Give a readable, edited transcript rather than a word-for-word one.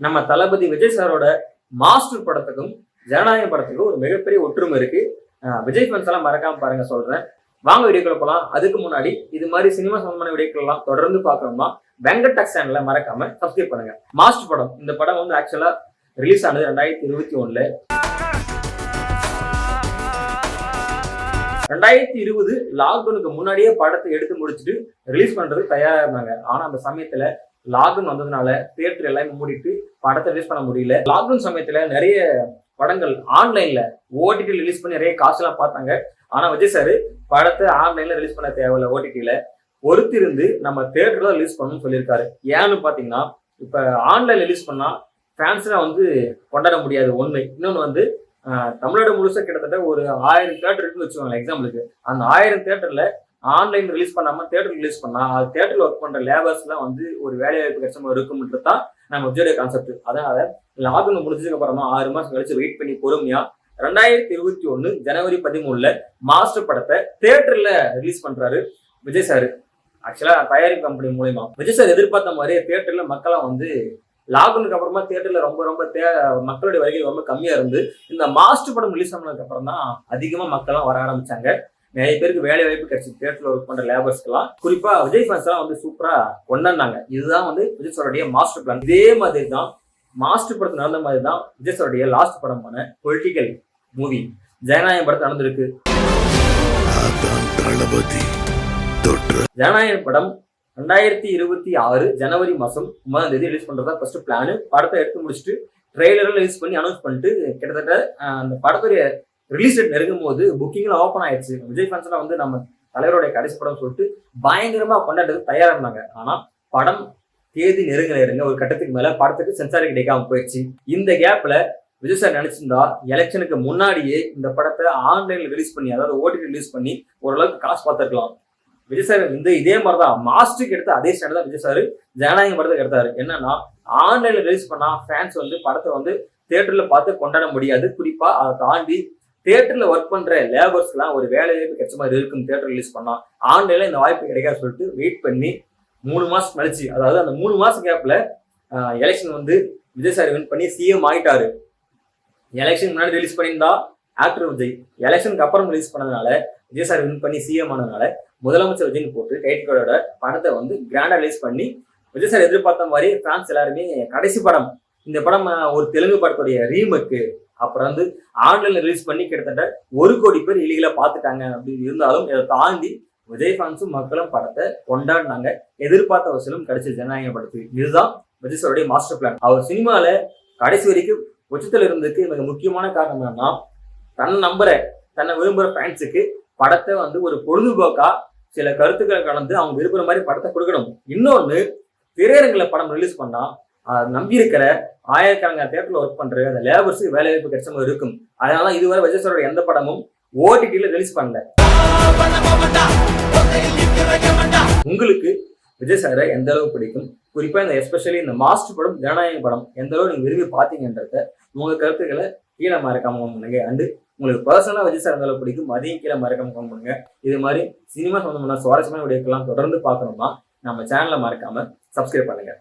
நம்ம தளபதி விஜய் சாரோட மாஸ்டர் படத்துக்கும் ஜனநாயகம் படத்துக்கும் ஒரு மிகப்பெரிய ஒற்றுமை இருக்கு. விஜய் ஃபேன்ஸ் எல்லாம் மறக்காம பாருங்க சொல்றேன். வாங்க வீடியோக்குள்ள போலாம். அதுக்கு முன்னாடி இது மாதிரி சினிமா சம்பந்தமான வீடியோக்கள் எல்லாம் தொடர்ந்து பார்க்கணும்னா வெங்கட் டெக் சேனலை மறக்காம சப்ஸ்கிரைப் பண்ணுங்க. மாஸ்டர் படம், இந்த படம் வந்து ஆக்சுவலா ரிலீஸ் ஆனது 2021. 2020 லாக்டவுனுக்கு முன்னாடியே படத்தை எடுத்து முடிச்சுட்டு ரிலீஸ் பண்றது தயாரா இருந்தாங்க. ஆனா அந்த சமயத்துல லாக்டவுன் வந்ததுனால தியேட்டர் எல்லாமே மூடிட்டு படத்தை ரிலீஸ் பண்ண முடியல. லாக்டவுன் சமயத்துல நிறைய படங்கள் ஆன்லைன்ல ஓடிடி ரிலீஸ் பண்ணி நிறைய காசு எல்லாம் பார்த்தாங்க. ஆனா விஜய் சார் படத்தை ஆன்லைன்ல ரிலீஸ் பண்ண தேவையில்ல, ஓடிடில பொறுத்திருந்து நம்ம தியேட்டர்ல ரிலீஸ் பண்ணணும்னு சொல்லியிருக்காரு. ஏன்னு பாத்தீங்கன்னா இப்ப ஆன்லைன் ரிலீஸ் பண்ணா ஃபேன்ஸ்லாம் வந்து கொண்டாட முடியாது ஒண்ணு. இன்னொன்னு வந்து தமிழ்நாடு முழுசா கிட்டத்தட்ட ஒரு 1000 தியேட்டர் இருக்குன்னு வச்சுக்கோங்க எக்ஸாம்பிளுக்கு. அந்த 1000 தியேட்டர்ல ஆன்லைன் ரிலீஸ் பண்ணாம தியேட்டர் ரிலீஸ் பண்ணா அது தியேட்டர்ல ஒர்க் பண்ற லேபர்ஸ் எல்லாம் வந்து ஒரு வேலை வாய்ப்பு கிடைச்சமா இருக்கும்ன்றது தான் நம்ம விஜயோட கான்செப்ட். அதனால லாக்டவுன் முடிஞ்சதுக்கு அப்புறமா 6 மாசம் கழிச்சு வெயிட் பண்ணி பொறுமையா 2021 ஜனவரி 13 மாஸ்டர் படத்தை தியேட்டர்ல ரிலீஸ் பண்றாரு விஜய் சார். ஆக்சுவலா தயாரிப்பு கம்பெனி மூலமா விஜய் சார் எதிர்பார்த்த மாதிரி தியேட்டர்ல மக்களாம் வந்து லாக்டவுனுக்கு அப்புறமா தியேட்டர்ல ரொம்ப மக்களுடைய வருகை ரொம்ப கம்மியா இருந்து இந்த மாஸ்டர் படம் ரிலீஸ் ஆனதுக்கு அப்புறம் தான் அதிகமா மக்கள்லாம் வர ஆரம்பிச்சாங்க. நிறைய பேருக்கு வேலை வாய்ப்பு கிடைச்சி தியேட்டர்ல ஒர்க் பண்ற லேபர்ஸ்க்கெல்லாம், குறிப்பா விஜய் ஃபேன்ஸ் எல்லாம் வந்து சூப்பரா கொண்டாடினாங்க. இதுதான் வந்து விஜய் சாருடைய மாஸ்டர் பிளான். இதே மாதிரி தான் மாஸ்டர் படத்து நடந்த மாதிரி தான் விஜய் சாருடைய லாஸ்ட் படமான பொலிட்டிக்கல் மூவி ஜனநாயகம் படத்து நடந்திருக்கு. ஜனநாயகம் படம் 2026 ஜனவரி மாசம் 9ஆம் தேதி ரிலீஸ் பண்றதா ஃபர்ஸ்ட் பிளான். படத்தை எடுத்து முடிச்சுட்டு ட்ரெய்லரை ரிலீஸ் பண்ணி அனௌன்ஸ் பண்ணிட்டு கிட்டத்தட்ட அந்த படத்துடைய ரிலீஸ் டேட் நெருங்கும் போது புக்கிங்லாம் ஓப்பன் ஆயிடுச்சு. விஜய் ஃபேன்ஸ் எல்லாம் வந்து நம்ம தலைவருடைய கடைசி படம் சொல்லிட்டு பயங்கரமா கொண்டாடுறதுக்கு தயாரா இருந்தாங்க. ஆனா படம் தேதி நெருங்க ஒரு கட்டத்துக்கு மேல படத்துக்கு சென்சாரி கிடைக்காம போயிடுச்சு. இந்த கேப்ல விஜய் சார் நினைச்சிருந்தா எலெக்ஷனுக்கு முன்னாடியே இந்த படத்தை ஆன்லைன்ல ரிலீஸ் பண்ணி, அதாவது ஓடிடி ரிலீஸ் பண்ணி ஓரளவுக்கு காசு பார்த்துருக்கலாம். விஜய் சார் இதே மாதிரிதான் மாஸ்டருக்கு எடுத்த அதே ஸ்டாண்ட் தான் விஜய் சார் ஜனநாயகம் படத்துக்கு எடுத்தாரு. என்னன்னா ஆன்லைன்ல ரிலீஸ் பண்ணா ஃபேன்ஸ் வந்து படத்தை வந்து தியேட்டர்ல பார்த்து கொண்டாட முடியாது. குறிப்பா அதை தாண்டி தியேட்டர்ல ஒர்க் பண்ற லேபர்ஸ்க்கு எல்லாம் ஒரு வேலை வாய்ப்பு கிடைச்ச மாதிரி இருக்கும் தியேட்டர் ரிலீஸ் பண்ணா. ஆன்லைன்ல இந்த வாய்ப்பு கிடைக்காது சொல்லிட்டு வெயிட் பண்ணி 3 மாசம் கழிச்சு, அதாவது அந்த 3 மாசம் கேப்ல எலெக்ஷன் வந்து விஜய் சார் வின் பண்ணி சிஎம் ஆயிட்டாரு. எலெக்ஷன் முன்னாடி ரிலீஸ் பண்ணியிருந்தா ஆக்டர் விஜய், எலெக்ஷனுக்கு அப்புறம் ரிலீஸ் பண்ணதுனால விஜய் சார் வின் பண்ணி சிஎம் ஆனதுனால முதலமைச்சர் விஜய்னு போட்டு டைட்டிலோட படத்தை வந்து கிராண்டா ரிலீஸ் பண்ணி விஜய் சார் எதிர்பார்த்த மாதிரி பிரான்ஸ் எல்லாருமே கடைசி படம், இந்த படம் ஒரு தெலுங்கு படத்துடைய ரீமேக்கு, அப்புறம் வந்து ஆன்லைன்ல ரிலீஸ் பண்ணி கிட்டத்தட்ட 1 கோடி பேர் இலீகலா பார்த்துட்டாங்க. அப்படின்னு இருந்தாலும் இதை தாண்டி விஜய் ஃபேன்ஸும் மக்களும் படத்தை கொண்டாடினாங்க. எதிர்பார்த்த வசூலும் கிடைச்ச ஜனநாயக படத்துக்கு. இதுதான் விஜய் சாருடைய மாஸ்டர் பிளான். அவர் சினிமால கடைசி வரைக்கும் உச்சத்தில் இருந்ததுக்கு மிக முக்கியமான காரணம் என்னன்னா, தன்னை விரும்புற ஃபேன்ஸுக்கு படத்தை வந்து ஒரு பொழுதுபோக்கா சில கருத்துக்களை கலந்து அவங்க விரும்புற மாதிரி படத்தை கொடுக்கணும். இன்னொன்னு, திரையரங்குல படம் ரிலீஸ் பண்ணா நம்பி இருக்கிற ஆயிரக்கணக்கான தியேட்டர்ல ஒர்க் பண்ற அந்த லேபர்ஸுக்கு வேலை வாய்ப்பு கிடைச்ச மாதிரி இருக்கும். அதனால இதுவரை விஜய் சாரோட எந்த படமும் ஓடிடில ரிலீஸ் பண்ணல. உங்களுக்கு விஜய் சாரை எந்த அளவு பிடிக்கும், குறிப்பா இந்த எஸ்பெஷலி இந்த மாஸ்டர் படம் ஜனநாயக படம் எந்த அளவு நீங்க விரும்பி பாத்தீங்கன்றத உங்க கருத்துக்களை கீழே மறக்காம பண்ணுங்க. அண்டு உங்களுக்கு பர்சனலா விஜய் சார் எந்த அளவு பிடிக்கும் அதையும் கீழே மறக்காம பண்ணுங்க. இது மாதிரி சினிமா சம்பந்தமான சுவாரஸ்யமான வீடியோக்கெல்லாம் தொடர்ந்து பார்க்கணும்னா நம்ம சேனலை மறக்காம சப்ஸ்கிரைப் பண்ணுங்க.